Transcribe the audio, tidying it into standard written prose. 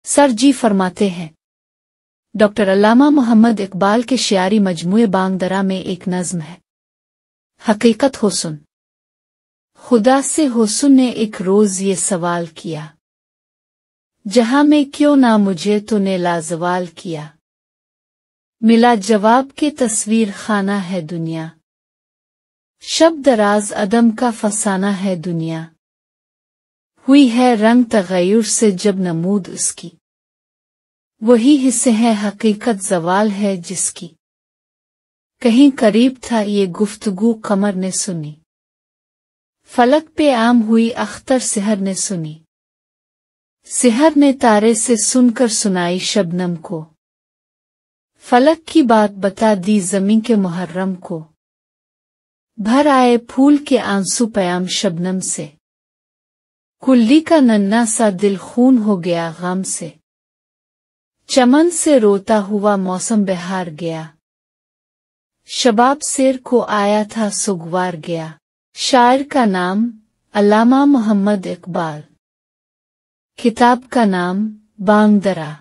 سر جی فرماتے ہیں ڈاکٹر علامہ محمد اقبال کے شعری مجموعے بانگ درا میں ایک نظم ہے، حقیقت حسن۔ خدا سے حسن نے ایک روز یہ سوال کیا، جہاں میں کیوں نہ مجھے تو نے لازوال کیا۔ ملا جواب کے تصویر خانہ ہے دنیا، شب دراز عدم کا فسانہ ہے دنیا۔ ہوئی ہے رنگ تغیر سے جب نمود اس کی، وہی حصے ہے حقیقت زوال ہے جس کی۔ کہیں قریب تھا یہ گفتگو قمر نے سنی، فلک پہ عام ہوئی اختر سحر نے سنی۔ سحر نے تارے سے سن کر سنائی شبنم کو، فلک کی بات بتا دی زمیں کے محرم کو۔ بھر آئے پھول کے آنسو پیام شبنم سے، کلی کا ننھا سا دل خون ہو گیا غم سے۔ چمن سے روتا ہوا موسم بہار گیا، شباب سیر کو آیا تھا سگوار گیا۔ شاعر کا نام علامہ محمد اقبال، کتاب کا نام بانگ درا۔